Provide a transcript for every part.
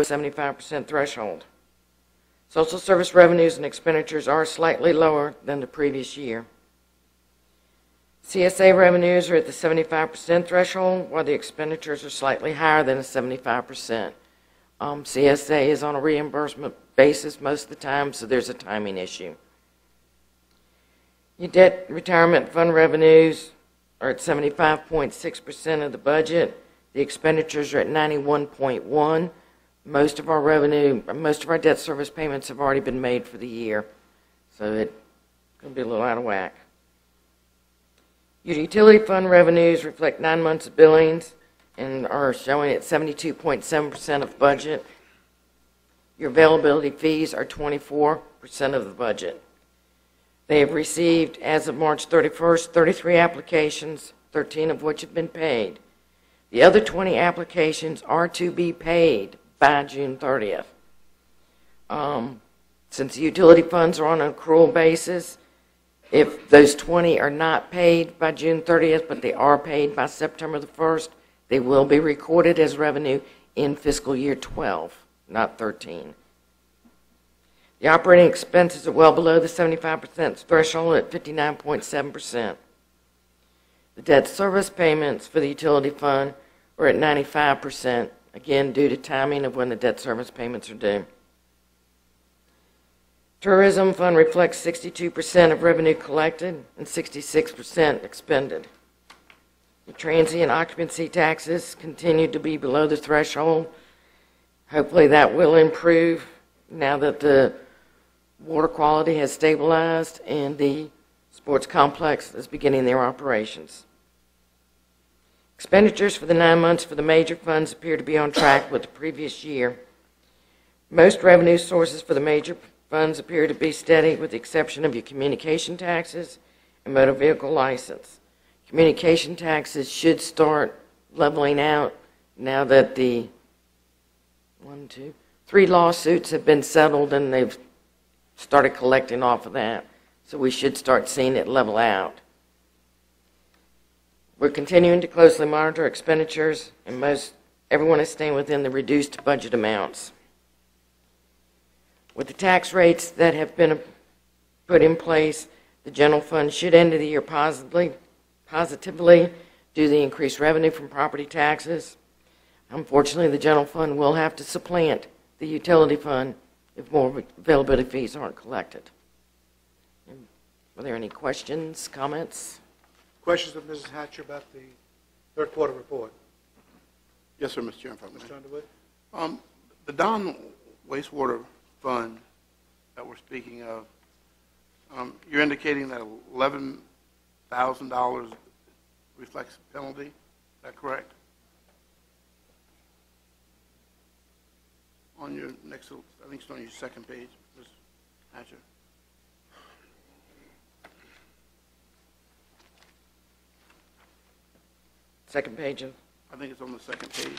75% threshold. Social service revenues and expenditures are slightly lower than the previous year. CSA revenues are at the 75% threshold, while the expenditures are slightly higher than the 75%. CSA is on a reimbursement basis most of the time, so there's a timing issue. Your debt retirement fund revenues are at 75.6% of the budget. The expenditures are at 91.1%. Most of our debt service payments have already been made for the year, so it's going to be a little out of whack. Your utility fund revenues reflect 9 months of billings and are showing at 72.7% of budget. Your availability fees are 24% of the budget. They have received, as of March 31st, 33 applications, 13 of which have been paid. The other 20 applications are to be paid by June 30th. Since the utility funds are on an accrual basis, if those 20 are not paid by June 30th, but they are paid by September the 1st, they will be recorded as revenue in fiscal year 12, not 13. The operating expenses are well below the 75% threshold at 59.7%. The debt service payments for the utility fund are at 95%, again due to timing of when the debt service payments are due. Tourism fund reflects 62% of revenue collected and 66% expended. The transient occupancy taxes continue to be below the threshold. Hopefully that will improve now that the water quality has stabilized and the sports complex is beginning their operations. Expenditures for the 9 months for the major funds appear to be on track with the previous year. Most revenue sources for the major funds appear to be steady with the exception of your communication taxes and motor vehicle license. Communication taxes should start leveling out now that the 3 lawsuits have been settled and they've started collecting off of that. So we should start seeing it level out. We're continuing to closely monitor expenditures, and everyone is staying within the reduced budget amounts. With the tax rates that have been put in place, the general fund should end the year positively due to the increased revenue from property taxes. Unfortunately, the general fund will have to supplant the utility fund if more availability fees aren't collected. Are there any questions, comments? Questions of Mrs. Hatcher about the third quarter report? Yes, sir, Mr. Chairman. Mr. Underwood? The Don wastewater fund that we're speaking of, you're indicating that $11,000 reflects a penalty. Is that correct? On your next, I think it's on your second page, Ms. Hatcher. Second page of? I think it's on the second page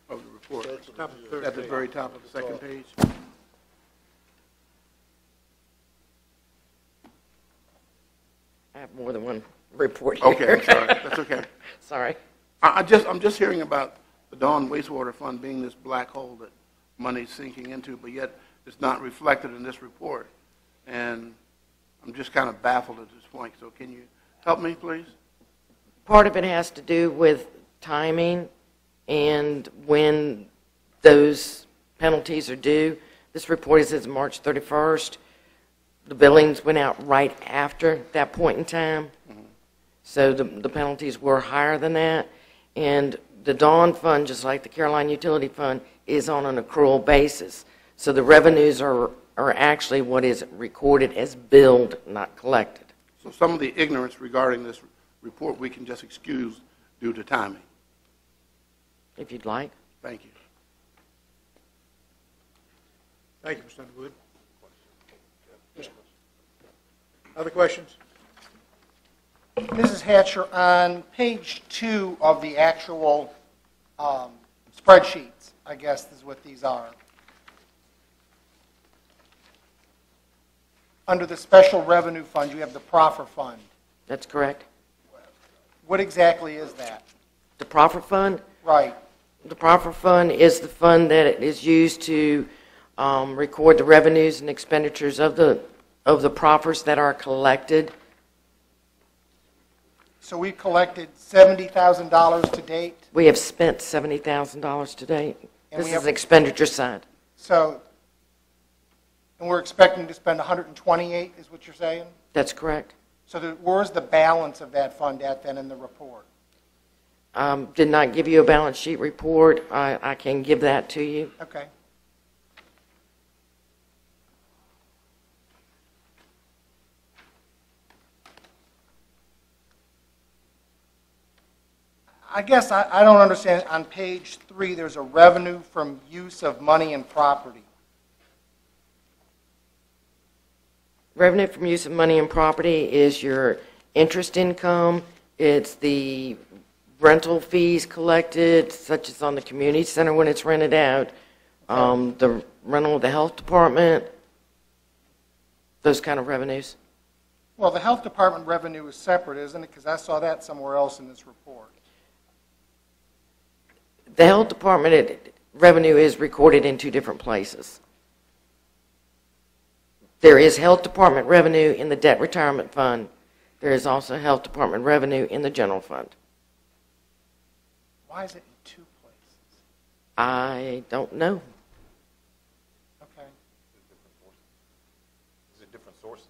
of the report. At the top of the third At the page. very top of the second page. I have more than one report here. Okay, I'm sorry. That's okay. Sorry. I'm just hearing about the Dawn wastewater fund being this black hole that money's sinking into, but yet it's not reflected in this report. And I'm just kind of baffled at this point. So can you help me, please? Part of it has to do with timing and when those penalties are due. This report is as of March 31st. The billings went out right after that point in time. Mm-hmm. So the penalties were higher than that. And the Dawn Fund, just like the Caroline Utility Fund, is on an accrual basis. So the revenues are actually what is recorded as billed, not collected. So some of the ignorance regarding this report we can just excuse due to timing. If you'd like. Thank you. Thank you, Mr. Underwood. Other questions? Mrs. Hatcher, on page 2 of the actual spreadsheets, I guess is what these are. Under the special revenue fund, you have the proffer fund. That's correct. What exactly is that? The proffer fund? Right. The proffer fund is the fund that is used to record the revenues and expenditures of the proffers that are collected. So we collected $70,000 to date. We have spent $70,000 to date. And This we is have- the expenditure side. So, and we're expecting to spend 128, is what you're saying? That's correct. So where's the balance of that fund at then in the report? Did not give you a balance sheet report. I can give that to you. Okay. I guess I don't understand. On page 3, there's a revenue from use of money and property. Revenue from use of money and property is your interest income. It's the rental fees collected, such as on the community center when it's rented out, the rental of the health department, those kind of revenues. Well, the health department revenue is separate, isn't it? Because I saw that somewhere else in this report. The health department revenue is recorded in two different places. There is health department revenue in the debt retirement fund. There is also health department revenue in the general fund. Why is it in two places? I don't know. Okay. Is it different sources?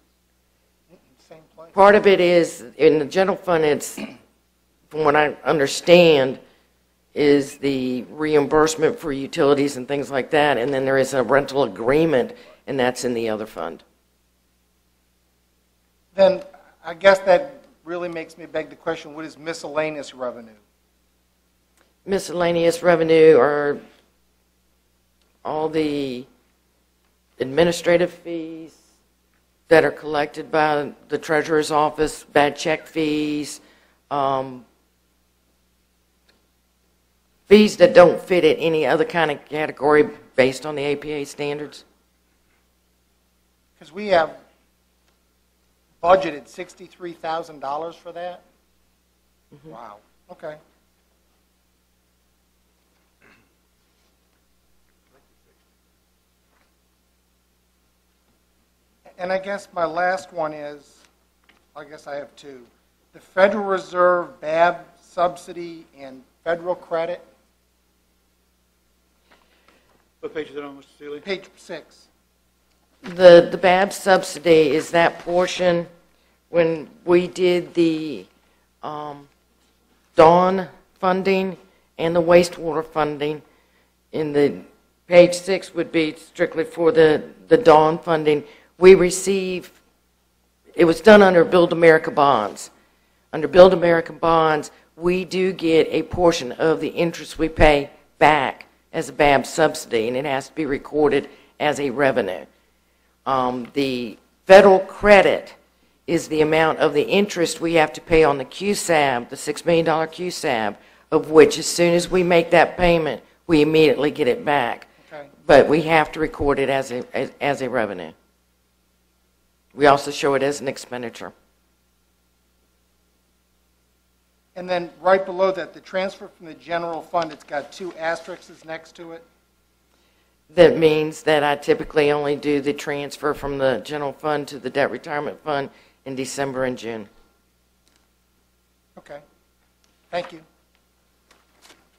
Same place. Part of it is, in the general fund, it's, from what I understand, is the reimbursement for utilities and things like that, and then there is a rental agreement, and that's in the other fund. Then I guess that really makes me beg the question, what is miscellaneous revenue? Miscellaneous revenue are all the administrative fees that are collected by the treasurer's office, bad check fees, fees that don't fit in any other kind of category based on the APA standards. Because we have budgeted $63,000 for that? Mm-hmm. Wow, okay. And I guess my last one is, I guess I have two. The Federal Reserve BAB subsidy and federal credit, What page is it on, Mr. Seeley? page 6. The BAB subsidy is that portion when we did the Dawn funding and the wastewater funding. In the page 6 would be strictly for the Dawn funding. We receive, it was done under Build America bonds. Under Build America bonds, we do get a portion of the interest we pay back as a BAB subsidy, and it has to be recorded as a revenue. The federal credit is the amount of the interest we have to pay on the QSAB, the $6 million QSAB, of which as soon as we make that payment, we immediately get it back. Okay. But we have to record it as a revenue. We also show it as an expenditure. And then right below that, the transfer from the general fund, it's got 2 asterisks next to it. That means that I typically only do the transfer from the general fund to the debt retirement fund in December and June. Okay. Thank you.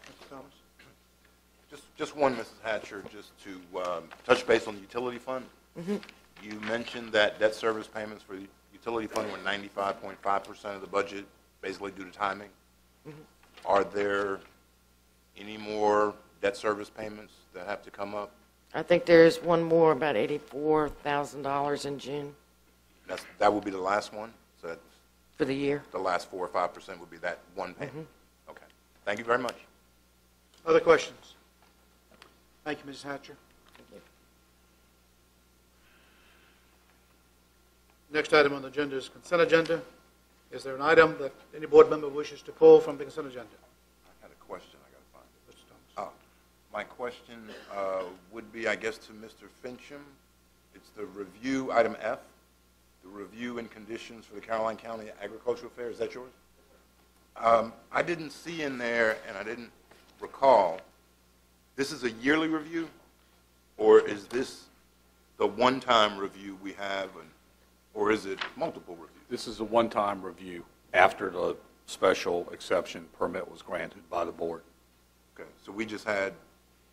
Mr. Thomas? Just one, Mrs. Hatcher, just to touch base on the utility fund. Mm-hmm. You mentioned that debt service payments for the utility fund were 95.5% of the budget, basically due to timing. Mm-hmm. Are there any more debt service payments that have to come up? I think there's one more, about $84,000 in June That will be the last one? So that's for the year. the last 4 or 5% would be that one payment? Mm-hmm. Okay. Thank you very much. Other questions? Thank you, Mrs. Hatcher. Next item on the agenda is consent agenda. Is there an item that any board member wishes to pull from the consent agenda? I had a question I got to find. Mr. Thomas. My question would be, I guess, to Mr. Fincham. It's the review, item F, the review and conditions for the Caroline County Agricultural Fair. Is that yours? I didn't see in there, and I didn't recall, This is a yearly review, or is this the one-time review we have, or is it multiple reviews? This is a one-time review after the special exception permit was granted by the board. Okay, so we just had,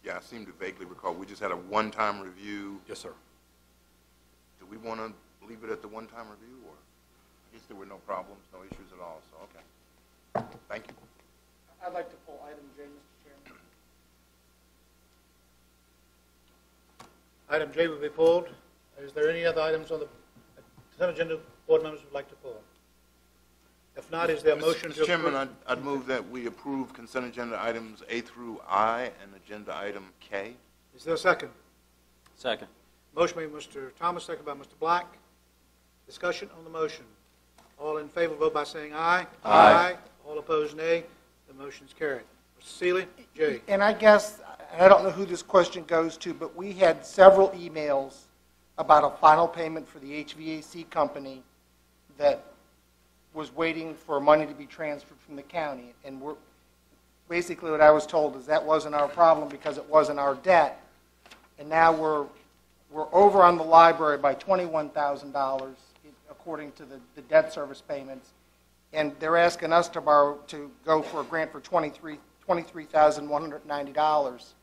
yeah, I seem to vaguely recall, we just had a one-time review. Yes, sir. Do we want to leave it at the one-time review, or? I guess there were no problems, no issues at all, so, okay. Thank you. I'd like to pull item J, Mr. Chairman. Item J will be pulled. Is there any other items on the consent agenda board members would like to pull? If not, is there a motion to Mr. approve? Chairman, I'd move that we approve consent agenda items A through I and agenda item K. Is there a second? Second. Motion made by Mr. Thomas, second by Mr. Black. Discussion on the motion. All in favor, vote by saying aye. Aye. All opposed, nay. The motion is carried. Mr. Seeley? J. And I guess, and I don't know who this question goes to, but we had several emails about a final payment for the HVAC company that was waiting for money to be transferred from the county. And basically what I was told is that wasn't our problem because it wasn't our debt. And now we're over on the library by $21,000 according to the debt service payments. And they're asking us to go for a grant for $23,190.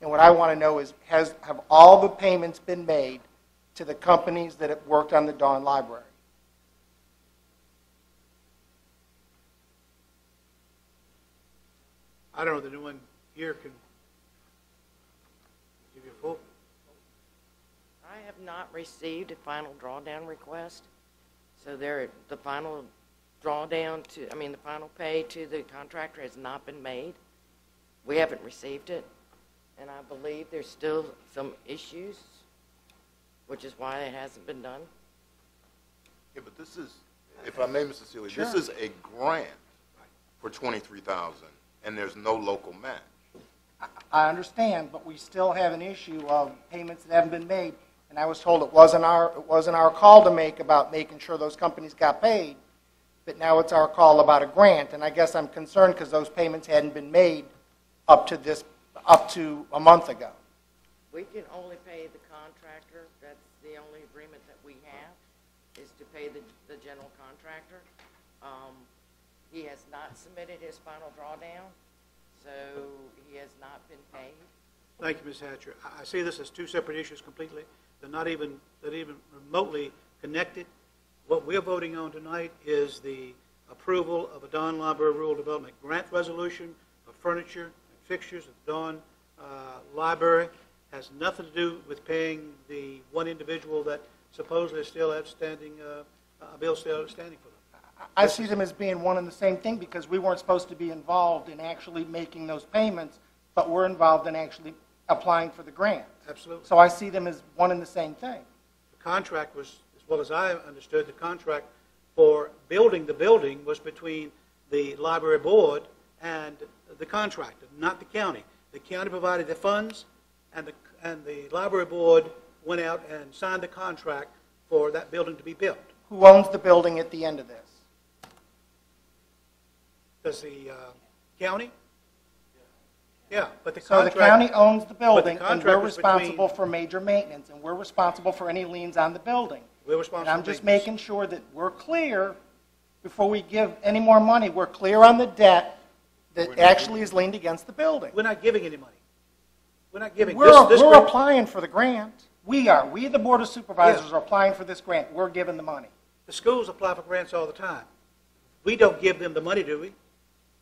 And what I want to know is, have all the payments been made to the companies that have worked on the Dawn Library? I don't know that anyone here can give you a full. I have not received a final drawdown request, so the final the final pay to the contractor has not been made. We haven't received it, and I believe there's still some issues, which is why it hasn't been done. Yeah, but this is, if I may, Mr. Seeley, this is a grant for $23,000, and there's no local match. I understand, but we still have an issue of payments that haven't been made. And I was told it wasn't our call to make about making sure those companies got paid, but now it's our call about a grant. And I guess I'm concerned because those payments hadn't been made up to a month ago. We can only pay the contractor. That's the only agreement that we have, is to pay the general contractor. He has not submitted his final drawdown, so he has not been paid. Thank you, Ms. Hatcher. I see this as two separate issues completely. They're not even remotely connected. What we're voting on tonight is the approval of a Dawn Library Rural Development Grant Resolution for furniture and fixtures at Dawn Library. Has nothing to do with paying the one individual that supposedly is still outstanding, a bill still outstanding for them. I see them as being one and the same thing because we weren't supposed to be involved in actually making those payments, but we're involved in actually applying for the grant. Absolutely. So I see them as one and the same thing. The contract was, as well as I understood, the contract for building the building was between the library board and the contractor, not the county. The county provided the funds, and the library board went out and signed the contract for that building to be built. Who owns the building at the end of this? Does the county? Yeah, but the So contract... the county owns the building, and contract we're was between- responsible for major maintenance, and we're responsible for any liens on the building. We're responsible And I'm for just maintenance. making sure that we're clear, before we give any more money, we're clear on the debt that actually is liened against the building. We're not giving any money. We're not giving... We're this grant- applying for the grant. We are. We, the Board of Supervisors, are applying for this grant. We're giving the money. The schools apply for grants all the time. We don't give them the money, do we?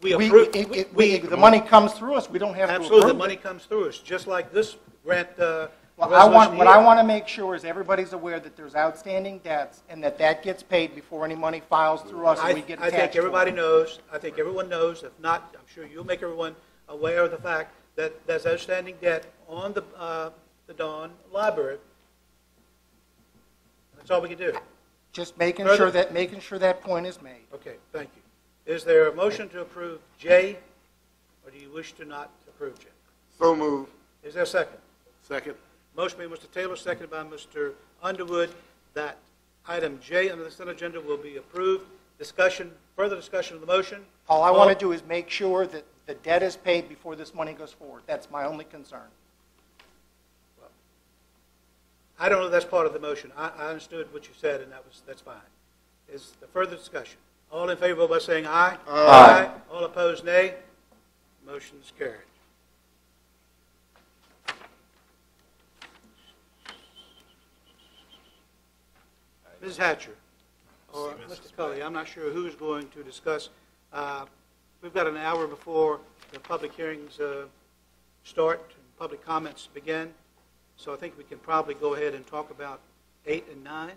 The The money comes through us. We don't have to approve Absolutely, the it. money comes through us, just like this grant Well, resolution what I here. want to make sure is everybody's aware that there's outstanding debts and that gets paid before any money files through us and we get I attached think to everybody it. knows, I think everyone knows, if not, I'm sure you'll make everyone aware of the fact that there's outstanding debt on the Dawn Library. That's all we can do. Just making Further- sure that point is made. Okay, thank you. Is there a motion to approve J, or do you wish to not approve J? So move. Is there a second? Second. Motion made by Mr. Taylor, seconded by Mr. Underwood, that item J under the consent agenda will be approved. Discussion, further discussion of the motion. All I want to do is make sure that the debt is paid before this money goes forward. That's my only concern. I don't know if that's part of the motion. I understood what you said, and that's fine. Is the further discussion? All in favor by saying aye? Aye. All opposed, nay. Motion is carried. Ms. Hatcher, or Mr. Cully, I'm not sure who's going to discuss. We've got an hour before the public hearings start and public comments begin, so I think we can probably go ahead and talk about 8 and 9.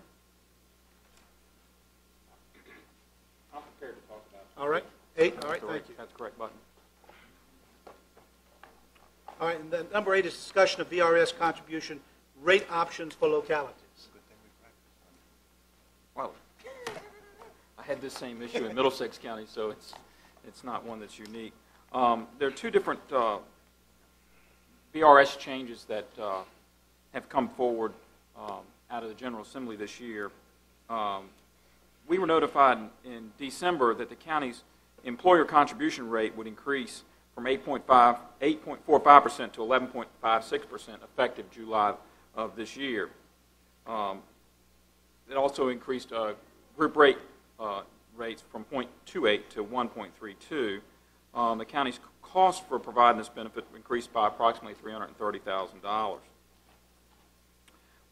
I'm prepared to talk about it. All right, 8, all right, thank you. That's correct button. All right, and then number 8 is discussion of VRS contribution rate options for localities. Well, I had this same issue in Middlesex County, so it's not one that's unique. There are two different VRS changes that have come forward out of the General Assembly this year. We were notified in December that the county's employer contribution rate would increase from 8.45% to 11.56% effective July of this year. It also increased group rate rates from 0.28 to 1.32. The county's cost for providing this benefit increased by approximately $330,000.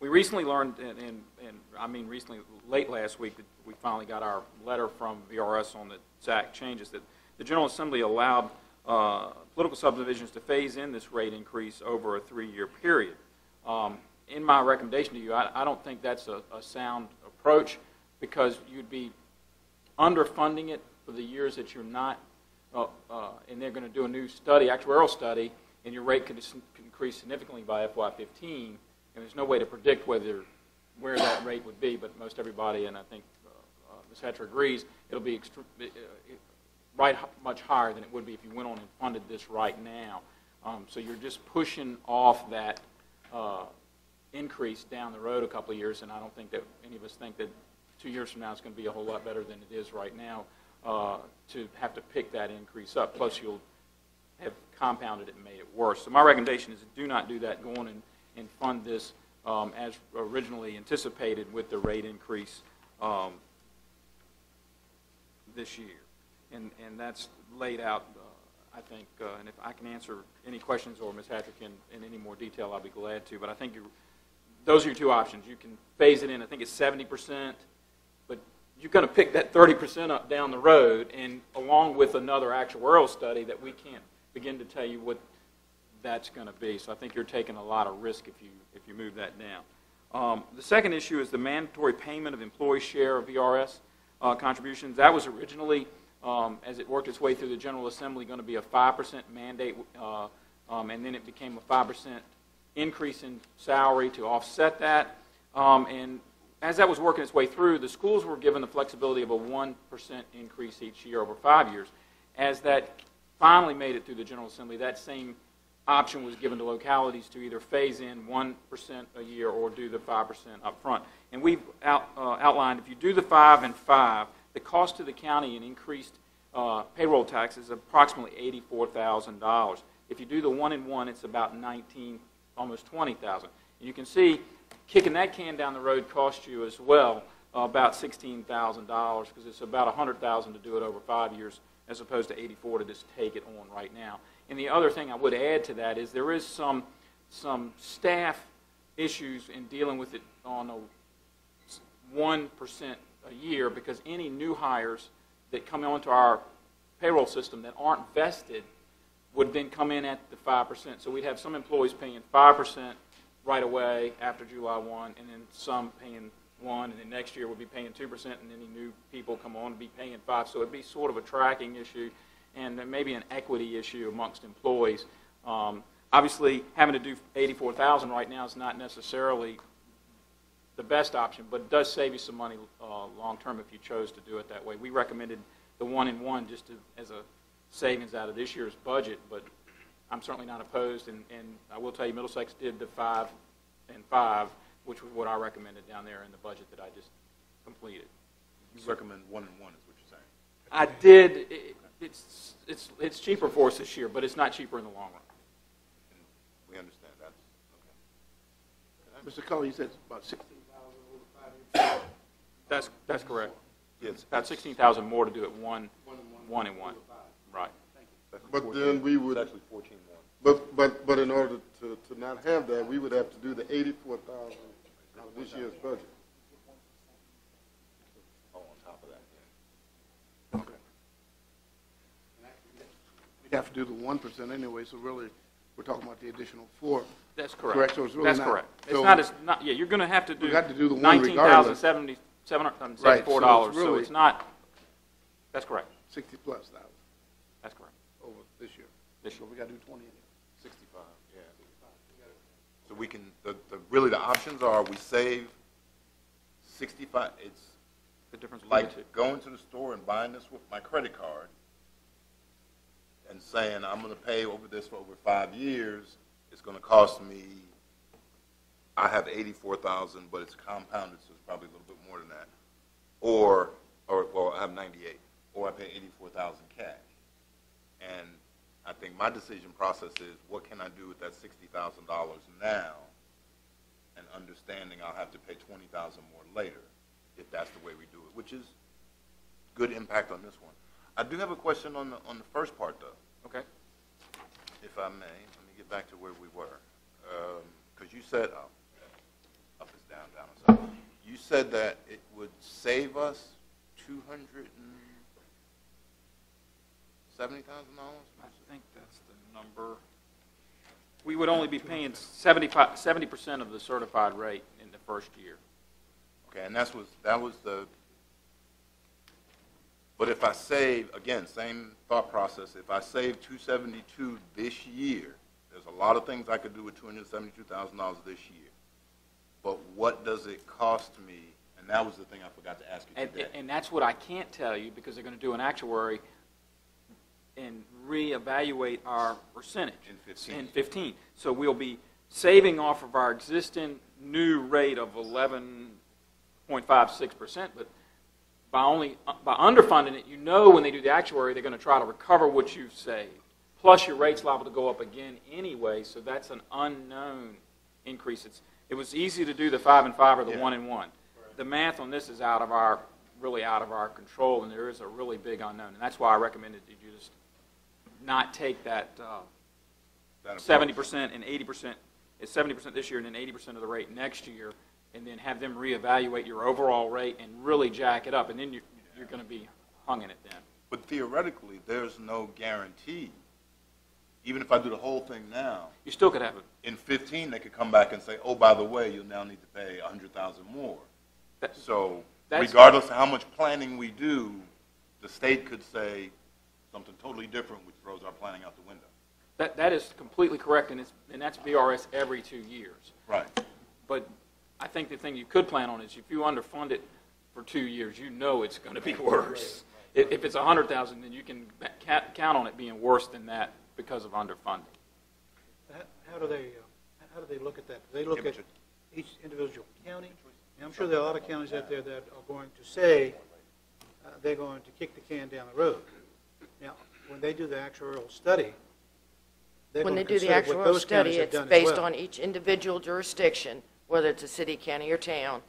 We recently learned, and I mean recently, late last week, that we finally got our letter from VRS on the exact changes, that the General Assembly allowed political subdivisions to phase in this rate increase over a 3-year period. In my recommendation to you, I don't think that's a sound approach, because you'd be underfunding it for the years that you're not, and they're going to do a new study, actuarial study, and your rate could increase significantly by FY15, and there's no way to predict where that rate would be, but most everybody, and I think Ms. Hatcher agrees, it'll be much higher than it would be if you went on and funded this right now. So you're just pushing off that increase down the road a couple of years, and I don't think that any of us think that 2 years from now it's going to be a whole lot better than it is right now to have to pick that increase up. Plus, you'll have compounded it and made it worse. So my recommendation is do not do that. Go on and fund this as originally anticipated with the rate increase this year. And that's laid out, I think, and if I can answer any questions or Ms. Hatcher can in any more detail, I'll be glad to. But I think those are your two options. You can phase it in. I think it's 70%, but you're going to pick that 30% up down the road, and along with another actuarial study that we can't begin to tell you what that's going to be. So I think you're taking a lot of risk if you move that down. The second issue is the mandatory payment of employee share of VRS contributions. That was originally, as it worked its way through the General Assembly, going to be a 5% mandate, and then it became a 5% increase in salary to offset that. And as that was working its way through, the schools were given the flexibility of a 1% increase each year over 5 years. As that finally made it through the General Assembly, that same option was given to localities to either phase in 1% a year or do the 5% up front. And we've outlined, if you do the 5 and 5, the cost to the county in increased payroll taxes is approximately $84,000. If you do the 1 and 1, it's about $19,000, almost $20,000. And you can see kicking that can down the road costs you as well about $16,000, because it's about $100,000 to do it over 5 years as opposed to $84,000 to just take it on right now. And the other thing I would add to that is there is some staff issues in dealing with it on a 1% a year, because any new hires that come onto our payroll system that aren't vested would then come in at the 5%. So we'd have some employees paying 5% right away after July 1, and then some paying 1, and then next year we'll be paying 2%, and any new people come on and be paying 5%. So it'd be sort of a tracking issue and maybe an equity issue amongst employees. Obviously, having to do $84,000 right now is not necessarily the best option, but it does save you some money long term if you chose to do it that way. We recommended the 1 and 1 just as a savings out of this year's budget, but I'm certainly not opposed, and I will tell you Middlesex did the 5 and 5, which was what I recommended down there in the budget that I just completed. You recommend 1 and 1 is what you're saying? I did. It's cheaper for us this year, but it's not cheaper in the long run. We understand that. Mr. Cully, you said it's about 16,000 over 5 years. That's correct. Yes. It's about 16,000 more to do it one and one. Right. But then we would, It's actually 14.1. but in order to not have that, we would have to do the 84,000 out of this year's budget. Oh, on top of that, yeah. Okay. We have to do the 1% anyway, so really, we're talking about the additional 4. That's correct. Correct, so it's really That's not- correct. It's so- not, yeah, you're going to have to do We got to do the one regardless. $19,774, Right, so it's so really- it's not, that's correct. 60 plus thousand That's correct. over this year. This So year. we got to do 20 anyway. 65, yeah. So we can, really the options are we save 65, it's The difference between the two. like going to the store and buying this with my credit card and saying, I'm going to pay over this for over 5 years, it's going to cost me, I have 84,000, but it's compounded, so it's probably a little bit more than that. Or I have 98, or I pay 84,000 cash. And I think my decision process is, what can I do with that $60,000 now, and understanding I'll have to pay $20,000 more later, if that's the way we do it, which is good impact on this one. I do have a question on the first part, though, Okay. if I may. Let me get back to where we were, because you said up is down, down is up. You said that it would save us $270,000. I think that's the number. We would only be paying 70% of the certified rate in the first year. Okay, and that was the. But if I save, again, same thought process. If I save $272 this year, there's a lot of things I could do with $272,000 this year. But what does it cost me? And that was the thing I forgot to ask you today. And that's what I can't tell you, because they're going to do an actuary and reevaluate our percentage. In 15. So we'll be saving off of our existing new rate of 11.56%, but by underfunding it, you know when they do the actuary, they're going to try to recover what you've saved. Plus, your rate's liable to go up again anyway, so that's an unknown increase. It was easy to do the 5 and 5 or the 1 and 1. The math on this is really out of our control, and there is a really big unknown. And that's why I recommended that you just not take that 70% and 80%. It's 70% this year and then 80% of the rate next year, and then have them reevaluate your overall rate and really jack it up, and then you're going to be hung in it then. But theoretically, there's no guarantee. Even if I do the whole thing now, You still could have it. in 15 they could come back and say, oh, by the way, you'll now need to pay $100,000 more. So regardless of how much planning we do, the state could say something totally different, which throws our planning out the window. That is completely correct, and that's VRS every 2 years. Right. But I think the thing you could plan on is if you underfund it for 2 years, you know it's going to be worse. If it's $100,000, then you can count on it being worse than that because of underfunding. How do they look at that? Do they look at each individual county? And I'm sure there are a lot of counties out there that are going to say they're going to kick the can down the road. Now, when they do the actuarial study, When they do the actual study, it's based on each individual jurisdiction, whether it's a city, county, or town.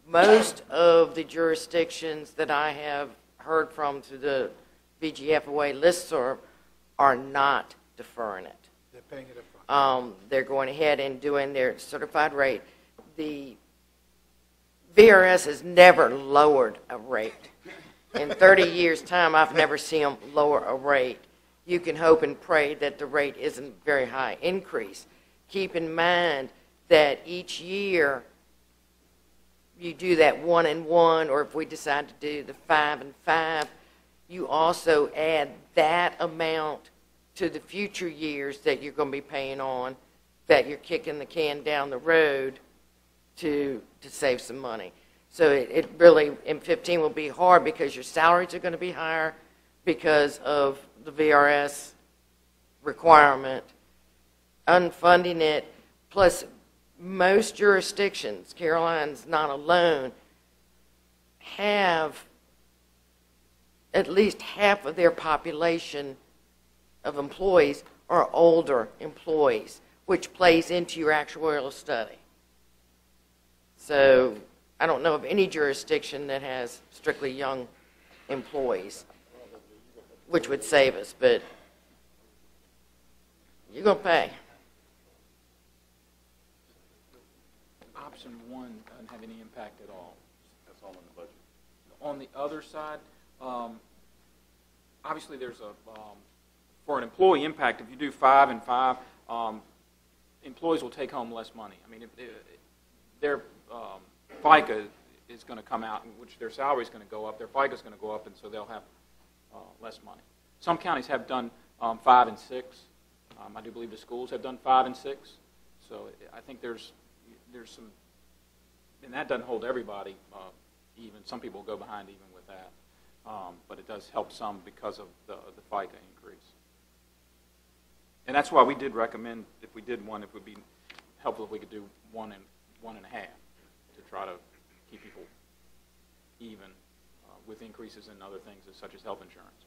Most of the jurisdictions that I have heard from through the VGFOA listserv are not deferring it. They're paying it up front. They're going ahead and doing their certified rate. The VRS has never lowered a rate. In 30 years' time, I've never seen them lower a rate. You can hope and pray that the rate isn't very high increase. Keep in mind that each year you do that 1 and 1, or if we decide to do the 5 and 5, you also add that amount to the future years that you're going to be paying on, that you're kicking the can down the road to save some money. So it really, in 15, will be hard because your salaries are going to be higher because of the VRS requirement. Unfunding it, plus most jurisdictions, Caroline's not alone, have at least half of their population of employees are older employees, which plays into your actuarial study. So I don't know of any jurisdiction that has strictly young employees, which would save us, but you're going to pay. Option one doesn't have any impact at all. That's all in the budget. On the other side, obviously there's for an employee impact, if you do 5 and 5, employees will take home less money. I mean, their FICA is going to come out, in which their salary is going to go up, their FICA is going to go up, and so they'll have less money. Some counties have done 5 and 6. I do believe the schools have done 5 and 6. So I think there's some, and that doesn't hold everybody even. Some people go behind even with that. But it does help some because of the FICA increase. And that's why we did recommend, if we did one, it would be helpful if we could do 1 and 1.5 to try to keep people even with increases in other things such as health insurance.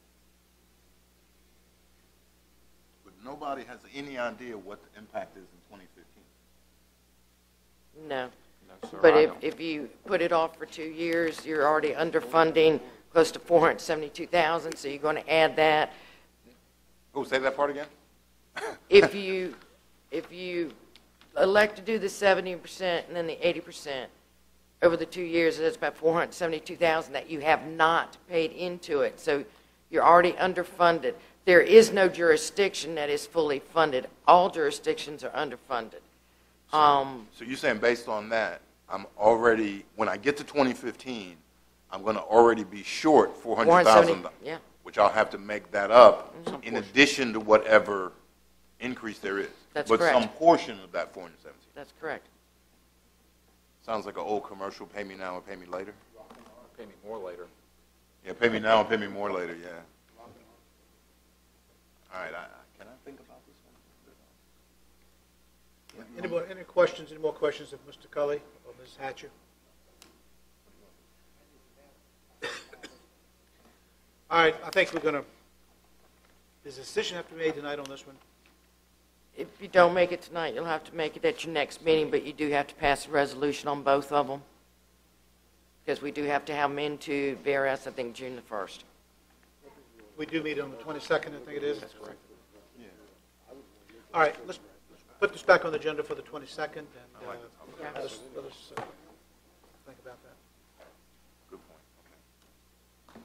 But nobody has any idea what the impact is in 2015. No. No, sir, But I don't. if you put it off for 2 years, you're already underfunding close to $472,000, so you're going to add that. Oh, say that part again? If you elect to do the 70% and then the 80% over the 2 years, that's about $472,000 that you have not paid into it. So you're already underfunded. There is no jurisdiction that is fully funded. All jurisdictions are underfunded. So you're saying based on that, I'm already, when I get to 2015, I'm going to already be short $400,000, yeah. which I'll have to make that up Some in portion. addition to whatever increase there is. That's but correct. some portion of that 417. That's correct. Sounds like an old commercial, pay me now or pay me later. Pay me more later. Yeah, pay me now and pay me more later, yeah. All right, can I think about this one? Any questions, any more questions of Mr. Cully or Ms. Hatcher? All right, I think we're going to, does a decision have to be made tonight on this one? If you don't make it tonight, you'll have to make it at your next meeting, but you do have to pass a resolution on both of them. Because we do have to have them into VRS, I think, June the 1st. We do meet on the 22nd, I think it is. That's correct. Yeah. All right, let's put this back on the agenda for the 22nd, and let us think about that. Good point.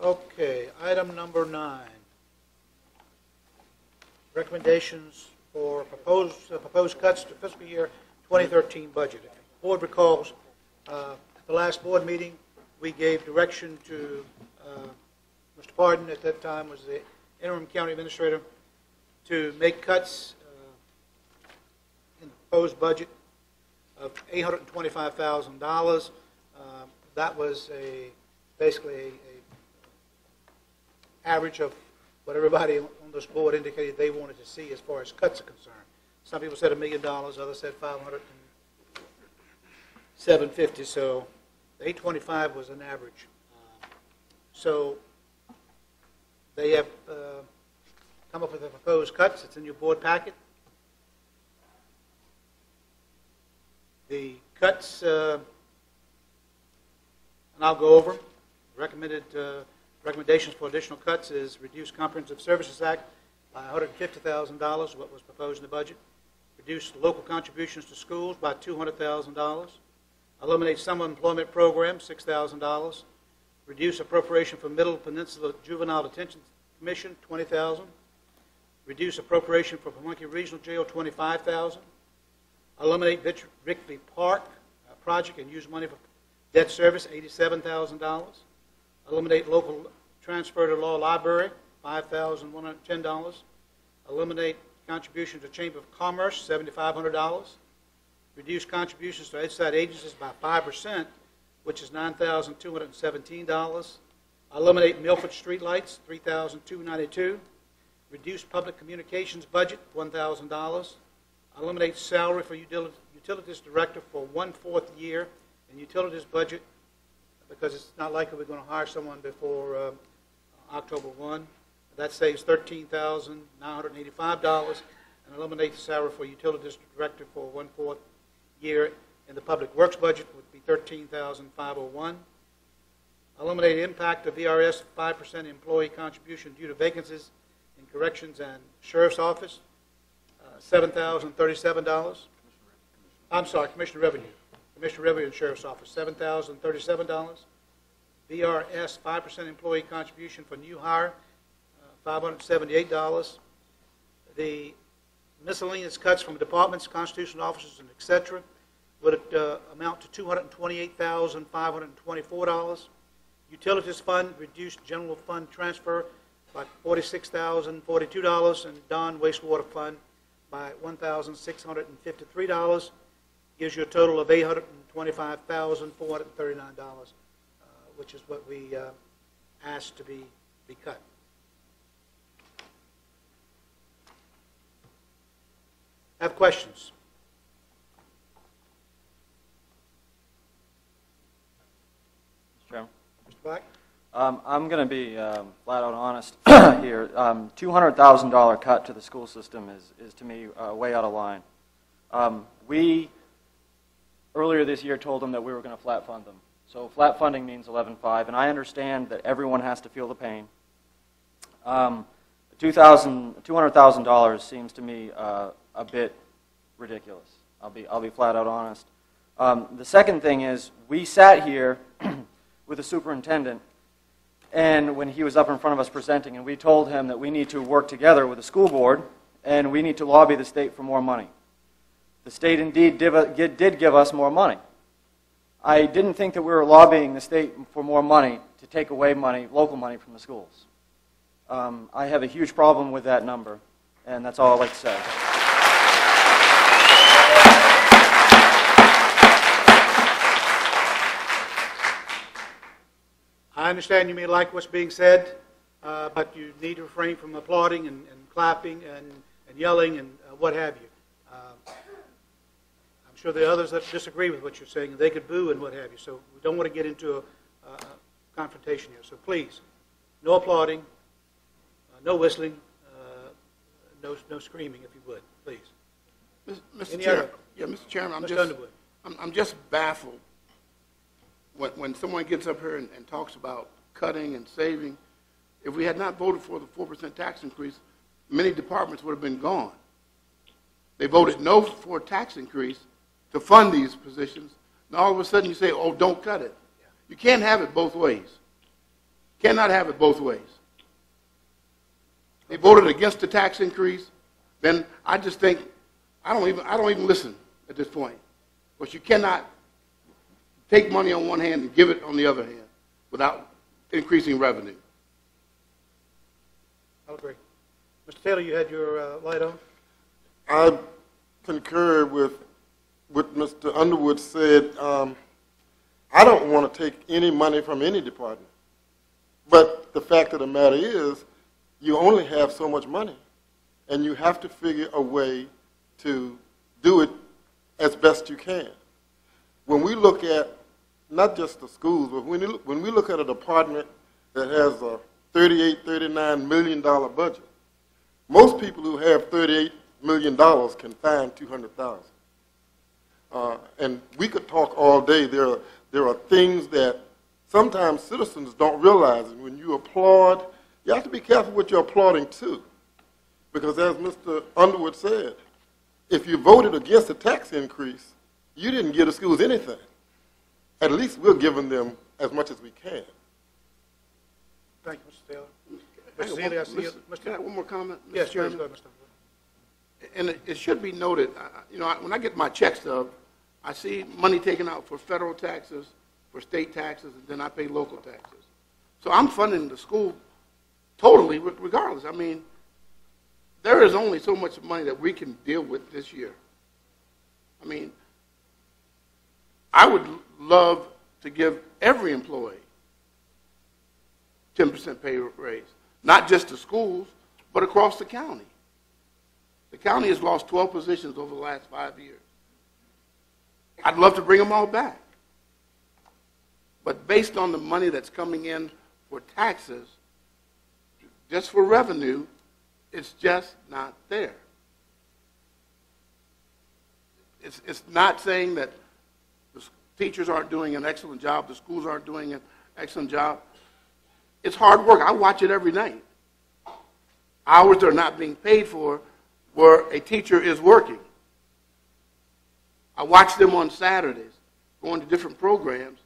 Okay, item number 9. Recommendations for proposed cuts to fiscal year 2013 budget. If the board recalls, at the last board meeting, we gave direction to Mr. Pardon, at that time was the interim county administrator, to make cuts in the proposed budget of $825,000. That was basically a average of what everybody on this board indicated they wanted to see as far as cuts are concerned. Some people said $1 million, others said $750. So the 825 was an average. So they have come up with the proposed cuts. It's in your board packet. The cuts, and I'll go over them. Recommendations for additional cuts is reduce Comprehensive Services Act by $150,000, what was proposed in the budget. Reduce local contributions to schools by $200,000. Eliminate summer employment program, $6,000. Reduce appropriation for Middle Peninsula Juvenile Detention Commission, $20,000. Reduce appropriation for Pamunkey Regional Jail, $25,000. Eliminate Victory Park project and use money for debt service, $87,000. Eliminate local transfer to law library, $5,110. Eliminate contribution to Chamber of Commerce, $7,500. Reduce contributions to outside agencies by 5%, which is $9,217. Eliminate Milford streetlights, $3,292. Reduce public communications budget, $1,000. Eliminate salary for utilities director for 1/4 year in utilities budget because it's not likely we're going to hire someone before October 1. That saves $13,985 and eliminates the salary for utility district director for 1/4 year in the public works budget would be $13,501. Eliminate impact of VRS 5% employee contribution due to vacancies in corrections and sheriff's office, $7,037. I'm sorry, Commissioner Revenue. Commissioner Revenue and Sheriff's Office, $7,037. VRS 5% employee contribution for new hire, $578. The miscellaneous cuts from departments, constitutional officers, and et cetera would amount to $228,524. Utilities fund reduced general fund transfer by $46,042, and Don wastewater fund by $1,653. Gives you a total of $825,439, which is what we asked to be cut. Have questions? Mr. Chairman? Mr. Black? I'm going to be flat out honest here. $200,000 cut to the school system is to me way out of line. We earlier this year told them that we were going to flat fund them. So flat funding means 11.5, and I understand that everyone has to feel the pain. $200,000 seems to me a bit ridiculous. I'll be flat out honest. The second thing is we sat here with the superintendent, and when he was up in front of us presenting, and we told him that we need to work together with the school board, and we need to lobby the state for more money. The state indeed did give us more money. I didn't think that we were lobbying the state for more money to take away money, local money, from the schools. I have a huge problem with that number, and that's all I'd like to say. I understand you may like what's being said, but you need to refrain from applauding and clapping and yelling and what have you. I'm sure there are others that disagree with what you're saying, and they could boo and what have you. So we don't want to get into a confrontation here. So please, no applauding, no whistling, no screaming, if you would, please. Mr. Chair, Mr. Chairman, I'm just baffled when someone gets up here and talks about cutting and saving. If we had not voted for the 4% tax increase, many departments would have been gone. They voted no for a tax increase to fund these positions. Now all of a sudden you say, oh, don't cut it. You can't have it both ways. Cannot have it both ways. They voted against the tax increase, then I just think I don't even listen at this point. But you cannot take money on one hand and give it on the other hand without increasing revenue. I'll agree. Mr. Taylor, you had your light on. I concur with what Mr. Underwood said. I don't want to take any money from any department. But the fact of the matter is, you only have so much money, and you have to figure a way to do it as best you can. When we look at not just the schools, but when we look at a department that has a $38, $39 million budget, most people who have $38 million can find $200,000. And we could talk all day. There are things that sometimes citizens don't realize. And when you applaud, you have to be careful what you're applauding to. Because as Mr. Underwood said, if you voted against the tax increase, you didn't give the schools anything. At least we're giving them as much as we can. Thank you, Mr. Taylor. Mr. Seeley, I see you. Can I have one more comment, Mr. Yes, Chairman? go ahead, Mr. And it should be noted, when I get my check stub, I see money taken out for federal taxes, for state taxes, and then I pay local taxes. So I'm funding the school totally regardless. I mean, there is only so much money that we can deal with this year. I mean, I would love to give every employee 10% pay raise, not just the schools, but across the county. The county has lost 12 positions over the last 5 years. I'd love to bring them all back. But based on the money that's coming in for taxes, just for revenue, it's just not there. It's not saying that the teachers aren't doing an excellent job, the schools aren't doing an excellent job. It's hard work. I watch it every night. Hours that are not being paid for where a teacher is working. I watch them on Saturdays going to different programs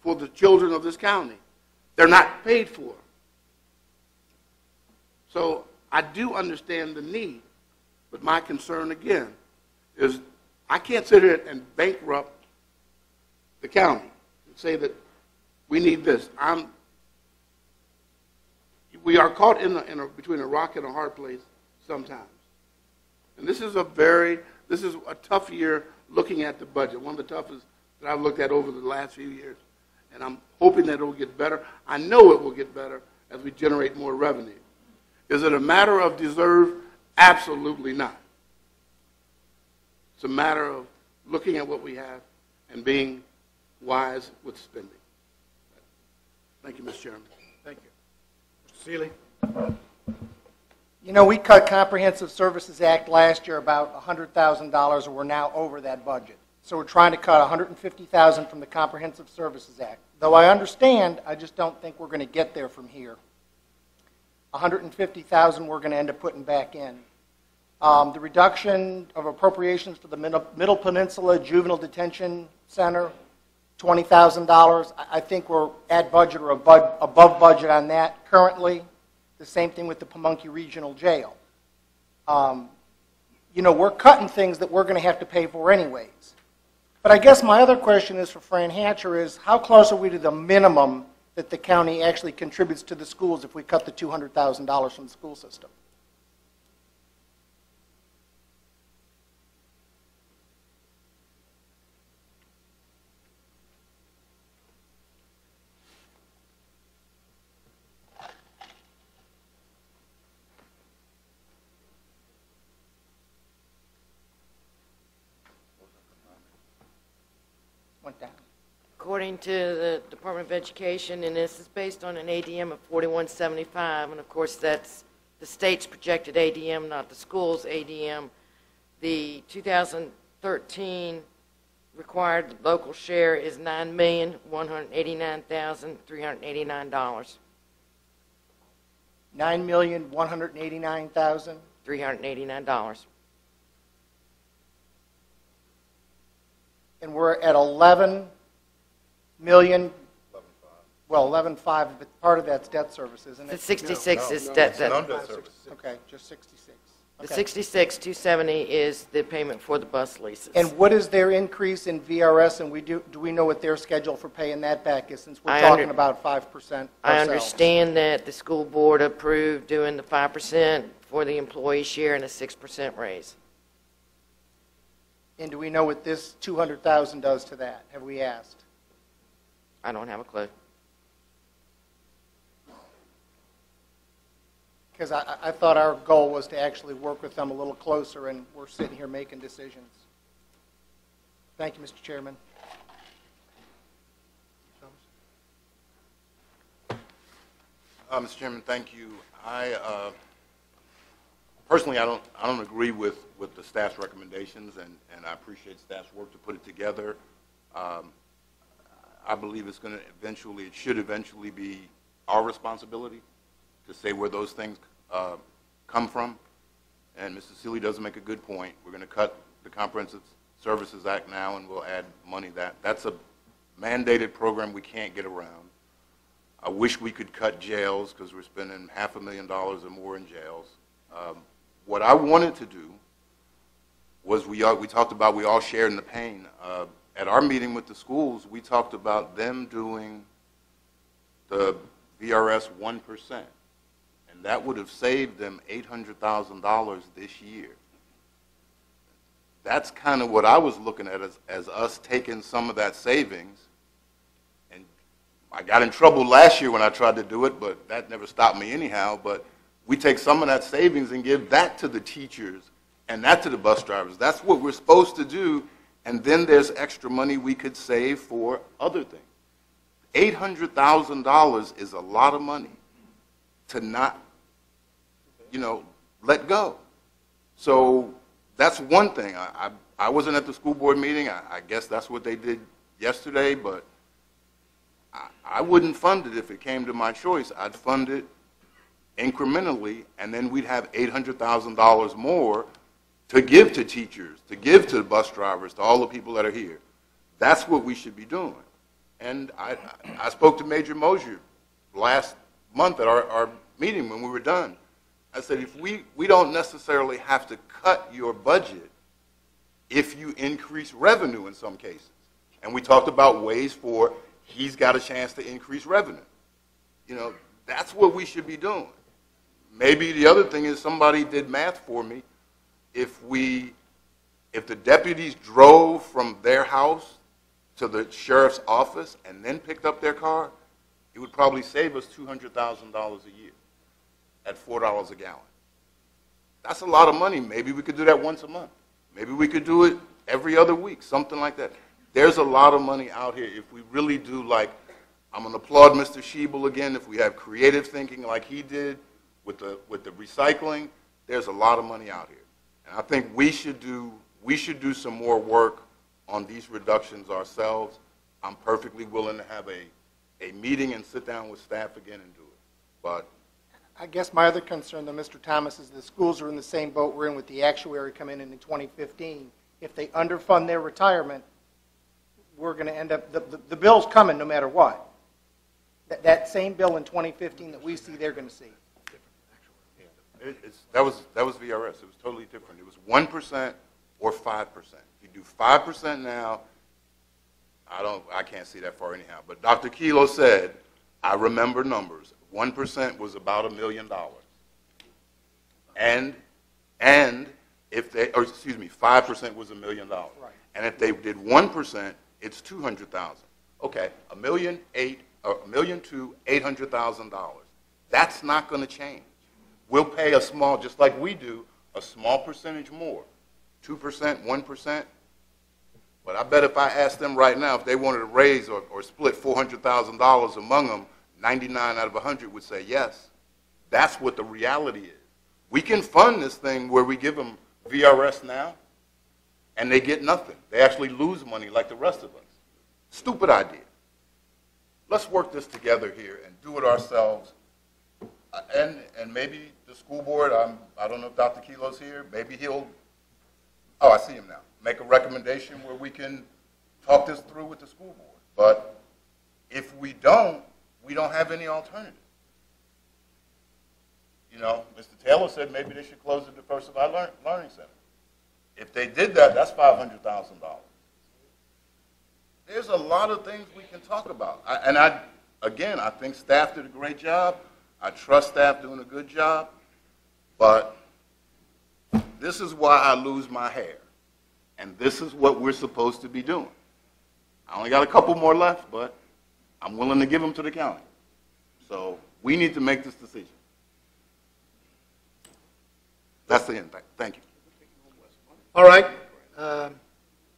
for the children of this county. They're not paid for. So I do understand the need, but my concern again is I can't sit here and bankrupt the county and say that we need this. We are caught between a rock and a hard place sometimes. And this is a tough year looking at the budget, one of the toughest that I've looked at over the last few years. And I'm hoping that it will get better. I know it will get better as we generate more revenue. Is it a matter of deserve? Absolutely not. It's a matter of looking at what we have and being wise with spending. Thank you, Mr. Chairman. Thank you. Mr. Seeley? You know, we cut Comprehensive Services Act last year about $100,000, and we're now over that budget. So we're trying to cut $150,000 from the Comprehensive Services Act. Though I understand, I just don't think we're going to get there from here. $150,000 we're going to end up putting back in. The reduction of appropriations for the Middle Peninsula Juvenile Detention Center, $20,000. I think we're at budget or above budget on that currently. The same thing with the Pamunkey Regional Jail. You know, we're cutting things that we're going to have to pay for anyways. But I guess my other question is for Fran Hatcher is, how close are we to the minimum that the county actually contributes to the schools if we cut the $200,000 from the school system? Went down. According to the Department of Education, and this is based on an ADM of 4175, and of course that's the state's projected ADM, not the school's ADM. The 2013 required local share is $9,189,389. $9,189,000. $389. And we're at 11 million. Well, 11.5, but part of that's debt service, isn't The it? 66 is debt. Non-debt service. Okay, just 66. The Okay. 66,270 is the payment for the bus leases. And what is their increase in VRS, and do we know what their schedule for paying that back is, since we're I talking under- about 5% I ourselves? understand that the school board approved doing the 5% for the employee share and a 6% raise. And do we know what this $200,000 does to that? Have we asked? I don't have a clue. Because I thought our goal was to actually work with them a little closer, and we're sitting here making decisions. Thank you, Mr. Chairman. Mr. Chairman, thank you. Personally, I don't agree with the staff's recommendations, and I appreciate staff's work to put it together. I believe it should eventually be our responsibility to say where those things come from. And Mr. Seeley does make a good point. We're going to cut the Comprehensive Services Act now, and we'll add money. That's a mandated program we can't get around. I wish we could cut jails because we're spending $500,000 or more in jails. What I wanted to do was we talked about we all shared in the pain. At our meeting with the schools, we talked about them doing the VRS 1%, and that would have saved them $800,000 this year. That's kind of what I was looking at as us taking some of that savings. And I got in trouble last year when I tried to do it, but that never stopped me anyhow. But we take some of that savings and give that to the teachers and that to the bus drivers. That's what we're supposed to do. And then there's extra money we could save for other things. $800,000 is a lot of money to not, let go. So that's one thing. I wasn't at the school board meeting. I guess that's what they did yesterday, but I wouldn't fund it if it came to my choice. I'd fund it incrementally, and then we'd have $800,000 more to give to teachers, to give to the bus drivers, to all the people that are here. That's what we should be doing. And I spoke to Major Mosier last month at our meeting when we were done. I said, if we don't necessarily have to cut your budget if you increase revenue in some cases. And we talked about ways for he's got a chance to increase revenue. That's what we should be doing. Maybe the other thing is somebody did math for me. If the deputies drove from their house to the sheriff's office and then picked up their car, it would probably save us $200,000 a year at $4 a gallon. That's a lot of money. Maybe we could do that once a month. Maybe we could do it every other week, something like that. There's a lot of money out here if we really do, like, I'm going to applaud Mr. Schiebel again, if we have creative thinking like he did with the recycling, there's a lot of money out here. And I think we should do some more work on these reductions ourselves. I'm perfectly willing to have a meeting and sit down with staff again and do it. But I guess my other concern, though, Mr. Thomas, is the schools are in the same boat we're in with the actuary coming in 2015. If they underfund their retirement, we're going to end up, the bill's coming no matter what. That same bill in 2015 that we see, they're going to see. That was VRS. It was totally different. It was 1% or 5%. If you do 5% now, I can't see that far anyhow. But Dr. Kelo said, I remember numbers. 1% was about $1 million. And if they, or excuse me, 5% was $1 million. Right. And if they did 1%, it's 200,000. Okay, $1,200,000. That's not going to change. We'll pay a small, just like we do, a small percentage more, 2%, 1%. But I bet if I asked them right now if they wanted to raise or split $400,000 among them, 99 out of 100 would say yes. That's what the reality is. We can fund this thing where we give them VRS now, and they get nothing. They actually lose money like the rest of us. Stupid idea. Let's work this together here and do it ourselves. And maybe the school board, I don't know if Dr. Kelo's here, maybe he'll, oh, I see him now, make a recommendation where we can talk this through with the school board. But if we don't have any alternative. Mr. Taylor said maybe they should close the Diversified Learning Center. If they did that, that's $500,000. There's a lot of things we can talk about. Again, I think staff did a great job. I trust staff doing a good job. But this is why I lose my hair. And this is what we're supposed to be doing. I only got a couple more left, but I'm willing to give them to the county. So we need to make this decision. That's the end. Thank you. All right.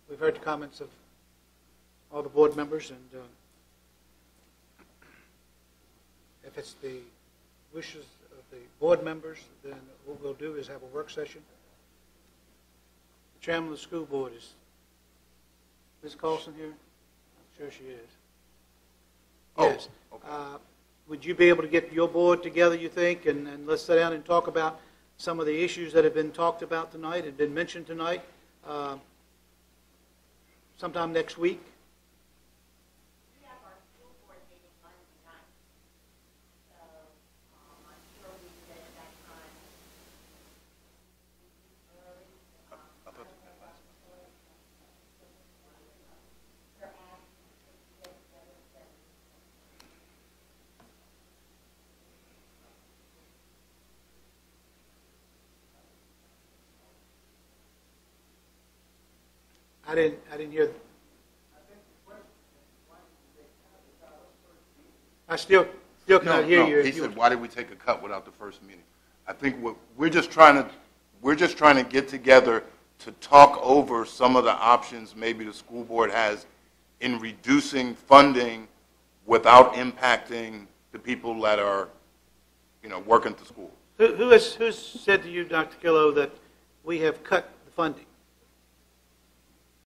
We've heard the comments of all the board members, and if it's the wishes of the board members, then what we'll do is have a work session. The chairman of the school board is Ms. Carlson here? I'm sure she is. Yes. Okay. Would you be able to get your board together, you think, and let's sit down and talk about some of the issues that have been talked about tonight and been mentioned tonight sometime next week? We have our school board meeting Monday night, so I'm sure we can get at that time early. I didn't hear. I still cannot hear you. He said, why did we take a cut without the first meeting? I think we're just trying to get together to talk over some of the options maybe the school board has in reducing funding without impacting the people that are, working at the school. Who has said to you, Dr. Killo, that we have cut the funding?